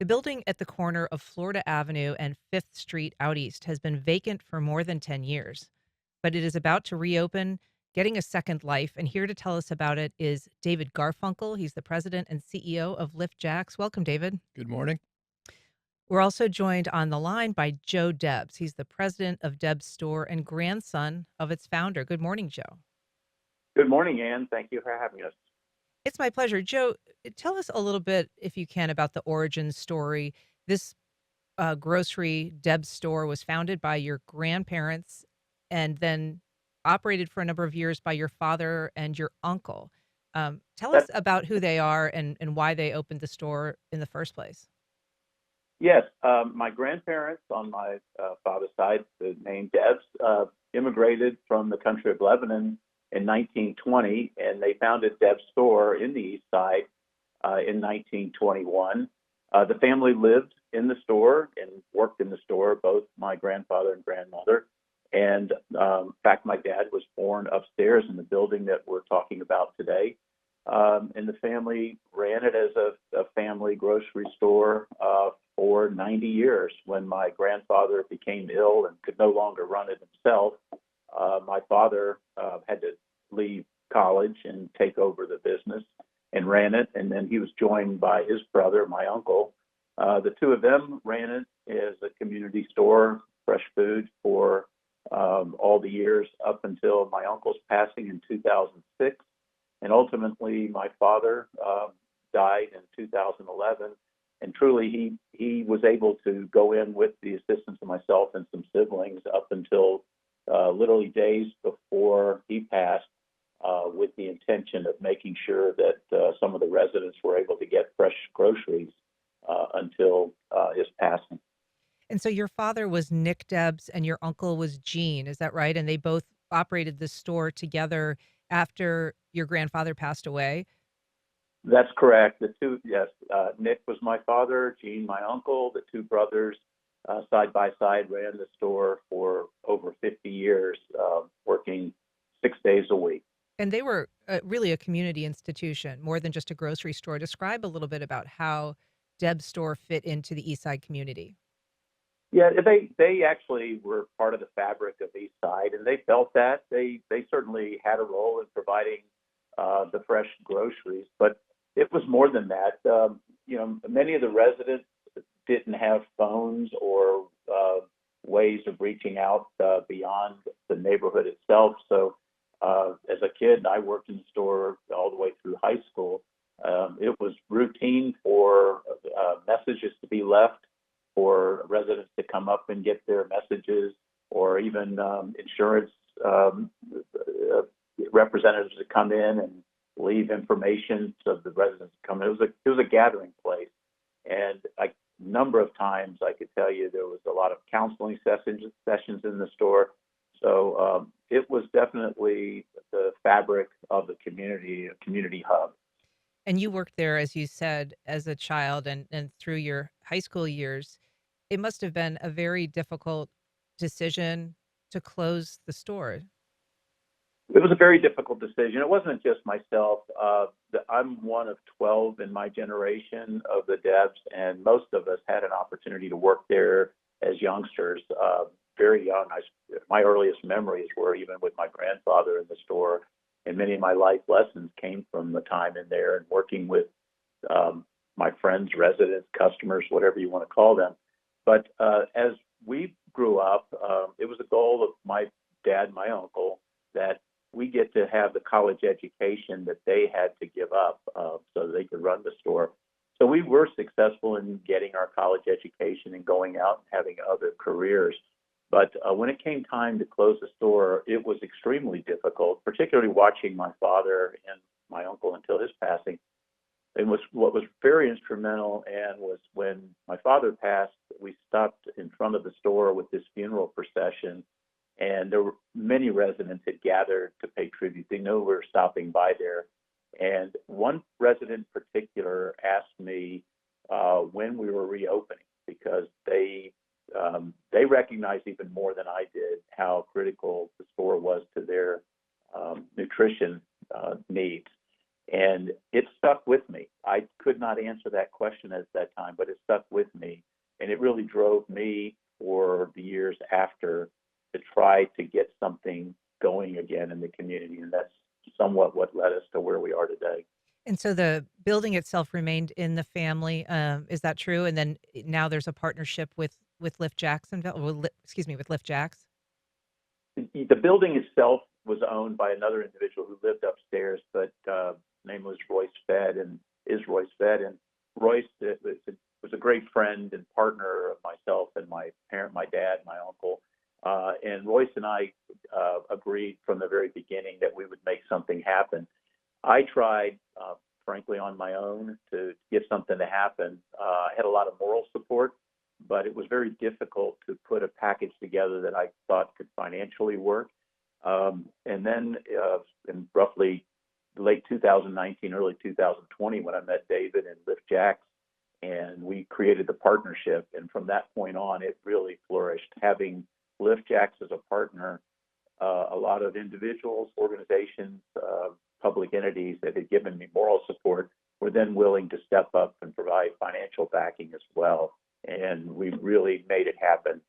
The building at the corner of Florida Avenue and 5th Street out east has been vacant for more than 10 years, but it is about to reopen, getting a second life. And here to tell us about it is David Garfunkel. He's the president and CEO of LIFT JAX. Welcome, David. Good morning. We're also joined on the line by Joe Debs. He's the president of Debs Store and grandson of its founder. Good morning, Joe. Good morning, Ann. Thank you for having us. It's my pleasure. Joe, tell us a little bit, if you can, about the origin story. This grocery Deb's store was founded by your grandparents and then operated for a number of years by your father and your uncle. Tell us That, about who they are and why they opened the store in the first place. yes, my grandparents on my father's side, the name Debs, immigrated from the country of Lebanon in 1920, and they founded Debs Store in the East Side in 1921. The family lived in the store and worked in the store, both my grandfather and grandmother. And in fact, my dad was born upstairs in the building that we're talking about today. And the family ran it as a family grocery store for 90 years. When my grandfather became ill and could no longer run it himself, my father had to leave college and take over the business and ran it. And then he was joined by his brother, my uncle. The two of them ran it as a community store, fresh food, for all the years up until my uncle's passing in 2006. And ultimately, my father died in 2011. And truly, he was able to go in with the assistance of myself and some siblings up until literally days before he passed, with the intention of making sure that some of the residents were able to get fresh groceries until his passing. And so your father was Nick Debs and your uncle was Gene. Is that right? And they both operated the store together after your grandfather passed away. That's correct. The two, yes, Nick was my father, Gene my uncle. The two brothers, side by side, ran the store for over 50 years, working 6 days a week. And they were really a community institution, more than just a grocery store. Describe a little bit about how Deb's store fit into the East Side community. Yeah, they actually were part of the fabric of East Side, and they felt that they certainly had a role in providing the fresh groceries, but it was more than that. Many of the residents didn't have phones or ways of reaching out beyond the neighborhood itself. So, as a kid, I worked in the store all the way through high school. It was routine for messages to be left, for residents to come up and get their messages, or even insurance representatives to come in and leave information so the residents come in. It was a gathering place, and a number of times I could tell you there was a lot of counseling sessions in the store. So it was definitely the fabric of the community, a community hub. And you worked there, as you said, as a child and through your high school years. It must have been a very difficult decision to close the store. It was a very difficult decision. It wasn't just myself. I'm one of 12 in my generation of the Debs, and most of us had an opportunity to work there as youngsters, very young. My earliest memories were even with my grandfather in the store, and many of my life lessons came from the time in there and working with my friends, residents, customers, whatever you want to call them. But as we grew up, it was a goal of my dad, my uncle, that we get to have the college education that they had to give up so they could run the store. So we were successful in getting our college education and going out and having other careers. But when it came time to close the store, it was extremely difficult, particularly watching my father and my uncle until his passing. And what was very instrumental, and was when my father passed, we stopped in front of the store with this funeral procession, and there were many residents had gathered to pay tribute. They knew we were stopping by there, and one resident in particular asked me when we were reopening, because they recognized even more than I did how critical the store was to their nutrition needs. And it stuck with me. I could not answer that question at that time, but it stuck with me. And it really drove me for the years after to try to get something going again in the community. And that's somewhat what led us to where we are today. And so the building itself remained in the family, is that true? And then now there's a partnership with Lift Jacksonville, excuse me, with Lift Jax? The building itself was owned by another individual who lived upstairs, but name was Royce Fed and is Royce Fed. And Royce was a great friend and partner of myself and my parent, my dad, my uncle. And Royce and I agreed from the very beginning that we would make something happen. I tried, frankly, on my own to get something to happen. I had a lot of moral support, but it was very difficult to put a package together that I thought could financially work. And then in roughly late 2019, early 2020, when I met David and Lift Jax, and we created the partnership. And from that point on, it really flourished. Having Lift Jax as a partner, a lot of individuals, organizations, public entities that had given me moral support were then willing to step up and provide financial backing as well. And we really made it happen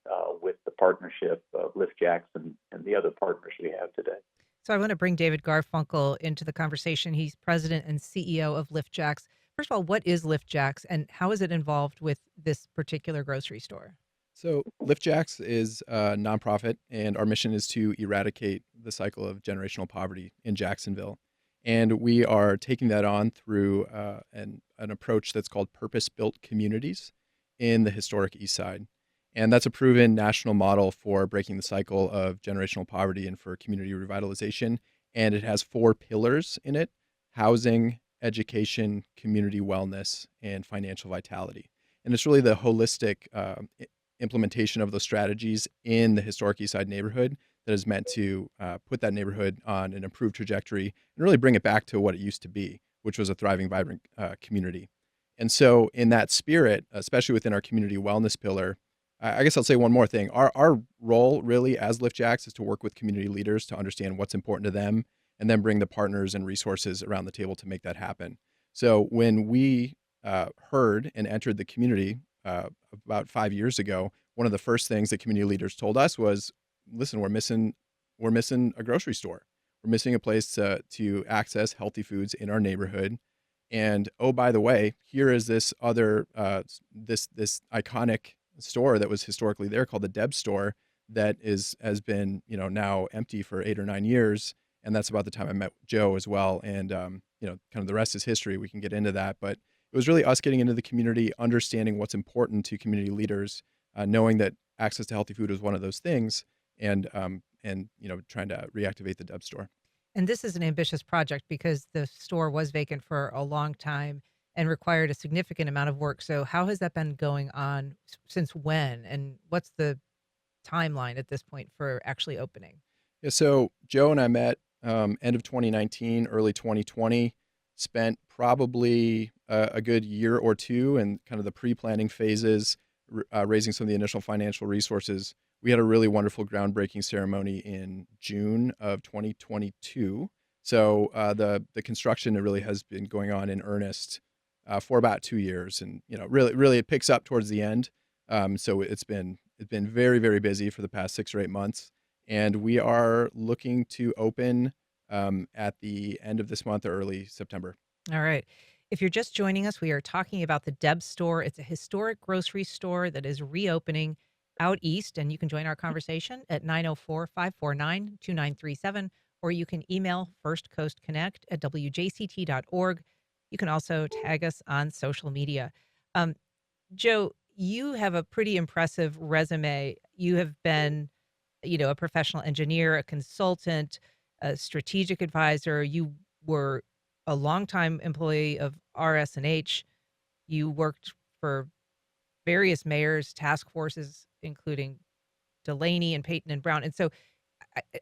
with the partnership of Lift Jackson and the other partners we have today. So I want to bring David Garfunkel into the conversation. He's president and CEO of Lift Jax. First of all, what is Lift Jax and how is it involved with this particular grocery store? So, Lift JAX is a nonprofit, and our mission is to eradicate the cycle of generational poverty in Jacksonville. And we are taking that on through an approach that's called purpose built communities in the historic East Side. And that's a proven national model for breaking the cycle of generational poverty and for community revitalization. And it has four pillars in it: housing, education, community wellness, and financial vitality. And it's really the holistic implementation of those strategies in the historic East Side neighborhood that is meant to put that neighborhood on an improved trajectory and really bring it back to what it used to be, which was a thriving, vibrant community. And so, in that spirit, especially within our community wellness pillar, I guess I'll say one more thing. Our role really as Lift Jacks is to work with community leaders to understand what's important to them and then bring the partners and resources around the table to make that happen. So, when we heard and entered the community about 5 years ago, one of the first things that community leaders told us was, "Listen, we're missing a grocery store. We're missing a place to access healthy foods in our neighborhood. And oh, by the way, here is this other this iconic store that was historically there called the Debs Store that has been now empty for 8 or 9 years." And that's about the time I met Joe as well. And kind of the rest is history. We can get into that, but it was really us getting into the community, understanding what's important to community leaders, knowing that access to healthy food was one of those things, and trying to reactivate the Deb store. And this is an ambitious project because the store was vacant for a long time and required a significant amount of work. So how has that been going on since when? And what's the timeline at this point for actually opening? Yeah, so Joe and I met end of 2019, early 2020. Spent probably a good year or two in kind of the pre-planning phases, raising some of the initial financial resources. We had a really wonderful groundbreaking ceremony in June of 2022. So the construction really has been going on in earnest for about 2 years, and really it picks up towards the end. So it's been very, very busy for the past 6 or 8 months, and we are looking to open at the end of this month or early September. All right. If you're just joining us, we are talking about the Debs Store. It's a historic grocery store that is reopening out east, and you can join our conversation at 904-549-2937, or you can email firstcoastconnect@wjct.org. You can also tag us on social media. Um, Joe, you have a pretty impressive resume. You have been, a professional engineer, a consultant, a strategic advisor. You were a longtime employee of RS&H. You worked for various mayors, task forces, including Delaney and Peyton and Brown. And so,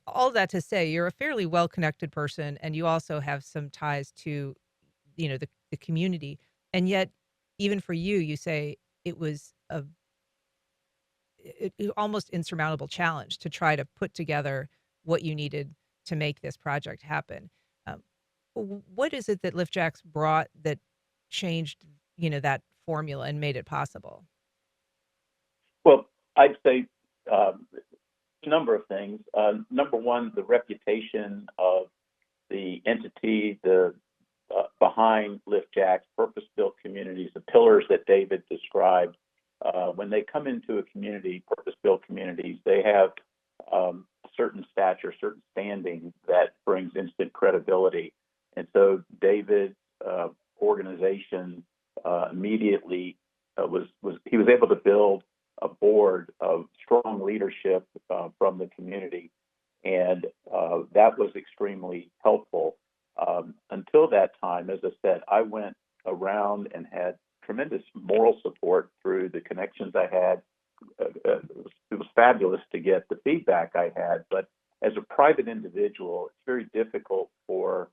all that to say, you're a fairly well connected person, and you also have some ties to, the community. And yet, even for you, you say it was almost insurmountable challenge to try to put together what you needed to make this project happen. Um, What is it that LIFT JAX brought that changed, that formula and made it possible? Well, I'd say a number of things. Number one, the reputation of the entity, the behind LIFT JAX, purpose-built communities, the pillars that David described. When they come into a community, purpose-built communities, they have certain stature, certain standing that brings instant credibility. And so David's organization immediately he was able to build a board of strong leadership from the community, and that was extremely helpful. Until that time, as I said, I went around and had tremendous moral support through the connections I had. It was fabulous to get the feedback I had, but as a private individual, it's very difficult for,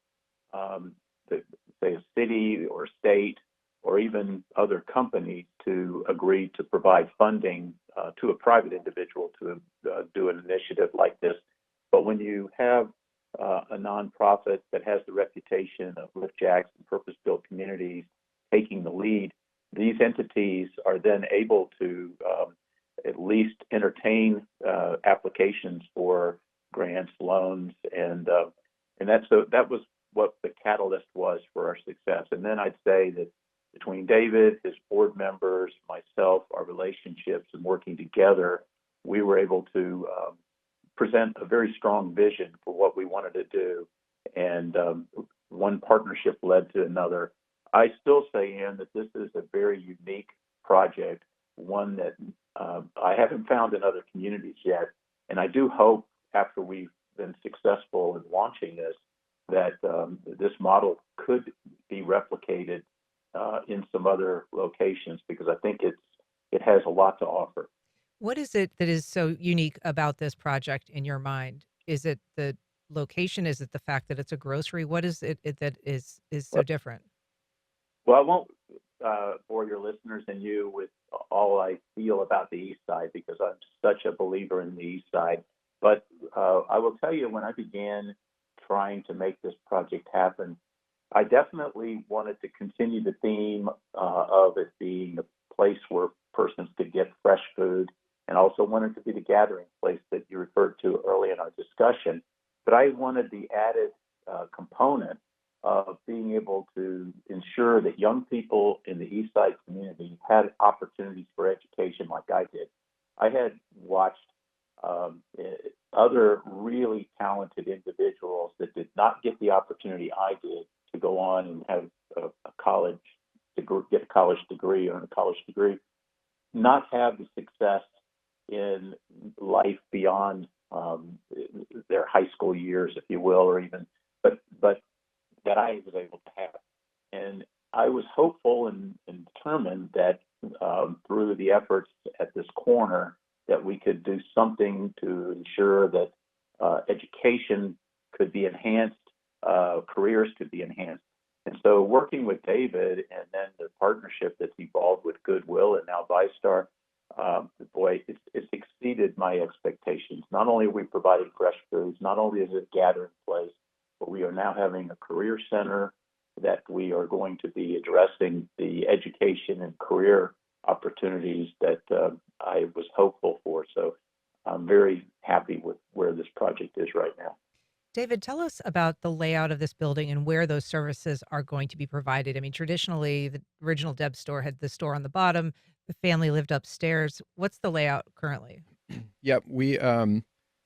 say, a city or state or even other companies to agree to provide funding to a private individual to do an initiative like this. But when you have a nonprofit that has the reputation of LIFT JAX and purpose-built communities taking the lead, these entities are then able to at least entertain applications for grants, loans, and that was what the catalyst was for our success. And then I'd say that between David, his board members, myself, our relationships, and working together, we were able to present a very strong vision for what we wanted to do, and one partnership led to another. I still say, Ann, that this is a very unique project, one that I haven't found in other communities yet, and I do hope after we've been successful in launching this, that this model could be replicated in some other locations, because I think it has a lot to offer. What is it that is so unique about this project in your mind? Is it the location? Is it the fact that it's a grocery? What is it that is so different? Well, I won't bore your listeners and you with all I feel about the East Side, because I'm such a believer in the East Side. But I will tell you, when I began trying to make this project happen, I definitely wanted to continue the theme of it being a place where persons could get fresh food, and also wanted to be the gathering place that you referred to early in our discussion. But I wanted the added component of being able to ensure that young people in the East Side community had opportunities for education like I did. I had watched other really talented individuals that did not get the opportunity I did to go on and have a college degree, get a college degree, or a college degree, not have the success in life beyond their high school years, if you will, or even, but that I was able to have. And I was hopeful and determined that through the efforts at this corner, that we could do something to ensure that education could be enhanced, careers could be enhanced. And so working with David, and then the partnership that's evolved with Goodwill and now ViStar, boy, it's exceeded my expectations. Not only are we providing fresh foods, not only is it a gathering place, but we are now having a career center that we are going to be addressing the education and career opportunities that I was hopeful for. So I'm very happy with where this project is right now. David, tell us about the layout of this building and where those services are going to be provided. I mean, traditionally, the original Debs store had the store on the bottom, the family lived upstairs. What's the layout currently? Yep, we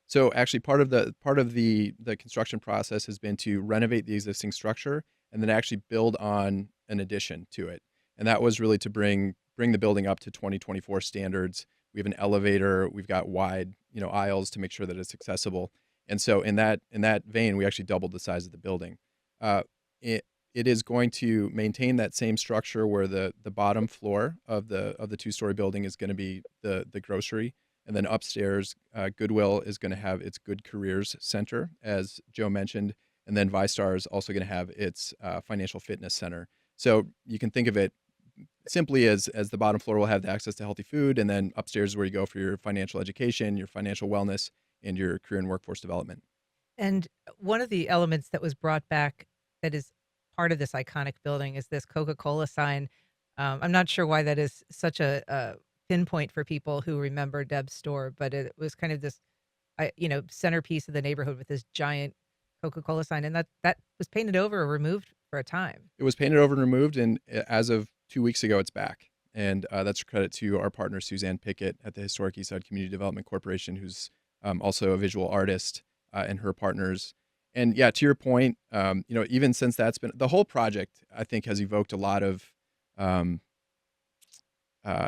so actually part of the construction process has been to renovate the existing structure and then actually build on an addition to it. And that was really to bring the building up to 2024 standards. We have an elevator, we've got wide, aisles to make sure that it's accessible. And so in that vein, we actually doubled the size of the building. Uh, it is going to maintain that same structure where the bottom floor of the two-story building is going to be the grocery, and then upstairs, Goodwill is going to have its Good Careers Center, as Joe mentioned, and then ViStar is also going to have its financial fitness center. So you can think of it simply as the bottom floor will have the access to healthy food, and then upstairs is where you go for your financial education, your financial wellness, and your career and workforce development. And one of the elements that was brought back that is part of this iconic building is this Coca-Cola sign. I'm not sure why that is such a pinpoint for people who remember Deb's store, but it was kind of this, centerpiece of the neighborhood with this giant Coca-Cola sign, and that was painted over or removed for a time. It was painted over and removed, and as of 2 weeks ago, it's back. And that's a credit to our partner, Suzanne Pickett at the Historic Eastside Community Development Corporation, who's also a visual artist, and her partners. And yeah, to your point, even since that's been the whole project, I think has evoked a lot of um,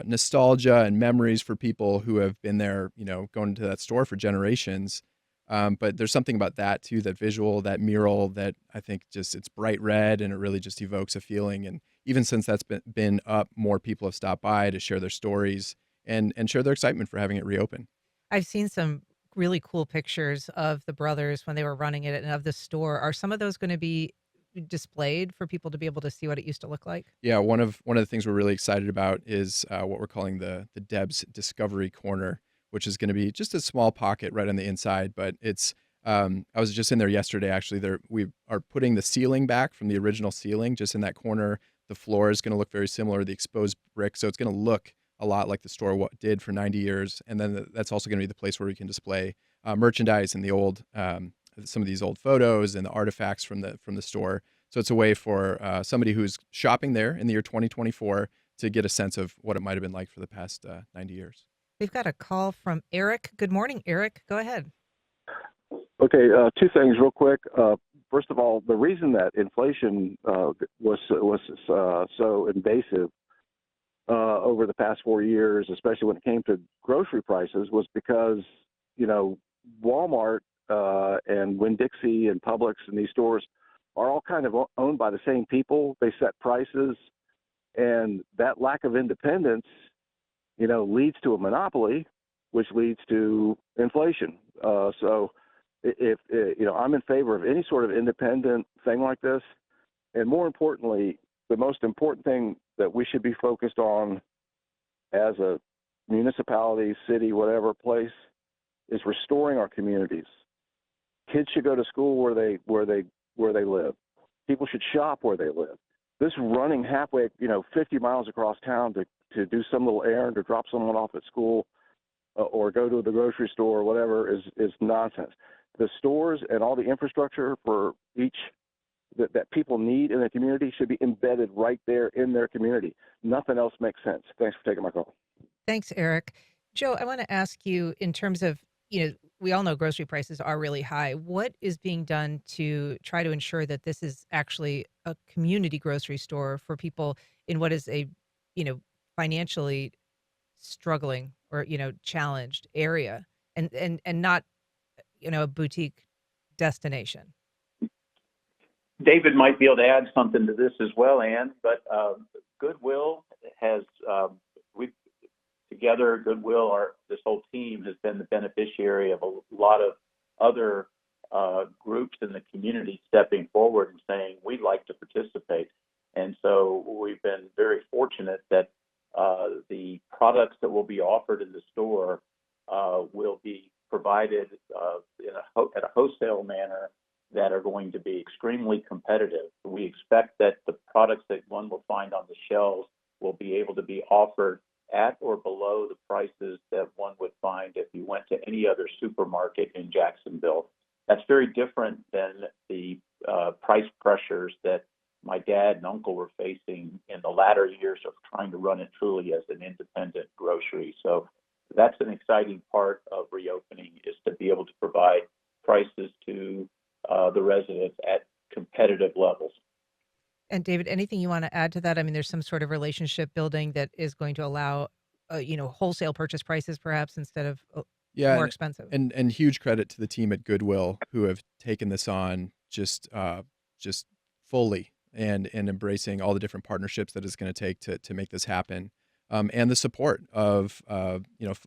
nostalgia and memories for people who have been there, going to that store for generations. But there's something about that too, that visual, that mural, that I think just it's bright red and it really just evokes a feeling. And even since that's been up, more people have stopped by to share their stories and share their excitement for having it reopen. I've seen some really cool pictures of the brothers when they were running it and of the store. Are some of those gonna be displayed for people to be able to see what it used to look like? Yeah, one of the things we're really excited about is what we're calling the Debs Discovery Corner, which is going to be just a small pocket right on the inside. But it's I was just in there yesterday. Actually, there we are putting the ceiling back from the original ceiling, just in that corner. The floor is going to look very similar to the exposed brick, so it's going to look a lot like the store did for 90 years. And then that's also going to be the place where we can display merchandise and the old some of these old photos and the artifacts from the store. So it's a way for somebody who's shopping there in the year 2024 to get a sense of what it might have been like for the past 90 years. We've got a call from Eric. Good morning, Eric. Go ahead. Okay, two things real quick. First of all, the reason that inflation was so invasive over the past 4 years, especially when it came to grocery prices, was because Walmart and Winn-Dixie and Publix and these stores are all kind of owned by the same people. They set prices, and that lack of independence, leads to a monopoly, which leads to inflation. So if I'm in favor of any sort of independent thing like this, and more importantly, the most important thing that we should be focused on as a municipality, city, whatever place, is restoring our communities. Kids should go to school where they live. People should shop where they live. This running halfway, 50 miles across town to do some little errand or drop someone off at school or go to the grocery store or whatever is nonsense. The stores and all the infrastructure for each that people need in the community should be embedded right there in their community. Nothing else makes sense. Thanks for taking my call. Thanks, Eric. Joe, I want to ask you in terms of, we all know grocery prices are really high. What is being done to try to ensure that this is actually a community grocery store for people in what is a, financially struggling or, challenged area and not, a boutique destination? David might be able to add something to this as well, Ann, but Goodwill has, we together, Goodwill, this whole team has been the beneficiary of a lot of other groups in the community stepping forward and saying, we'd like to participate. And so we've been very fortunate that the products that will be offered in the store will be provided at a wholesale manner that are going to be extremely competitive. We expect that the products that one will find on the shelves will be able to be offered at or below the prices that one would find if you went to any other supermarket in Jacksonville. That's very different than the price pressures that my dad and uncle were facing in the latter years of trying to run it truly as an independent grocery. So that's an exciting part of reopening, is to be able to provide prices to the residents at competitive levels. And David, anything you want to add to that? I mean, there's some sort of relationship building that is going to allow, wholesale purchase prices perhaps instead of Yeah, more expensive. and huge credit to the team at Goodwill who have taken this on just fully and embracing all the different partnerships that it's going to take to make this happen. And the support of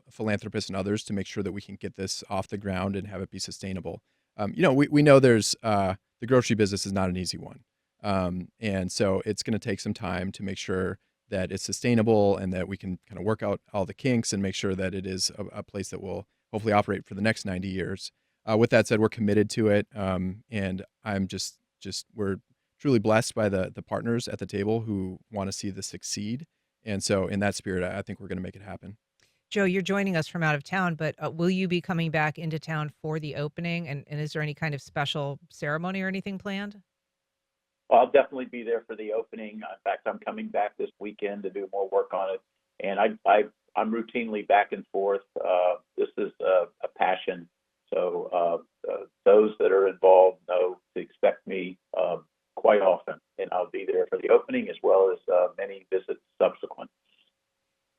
philanthropists and others to make sure that we can get this off the ground and have it be sustainable. We know there's the grocery business is not an easy one, and so it's going to take some time to make sure that it's sustainable and that we can kind of work out all the kinks and make sure that it is a place that will hopefully operate for the next 90 years. With that said, we're committed to it, and I'm we're truly blessed by the partners at the table who want to see this succeed. And so, in that spirit, I think we're going to make it happen. Joe, you're joining us from out of town, but will you be coming back into town for the opening? And is there any kind of special ceremony or anything planned? I'll definitely be there for the opening. In fact, I'm coming back this weekend to do more work on it, and I'm routinely back and forth. This is a passion, so those that are involved know to expect me quite often, and I'll be there for the opening as well as many visits subsequent.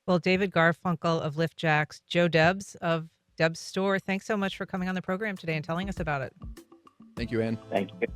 Well, David Garfunkel of LIFT JAX, Joe Debs of Debs Store, thanks so much for coming on the program today and telling us about it. Thank you, Ann. Thank you.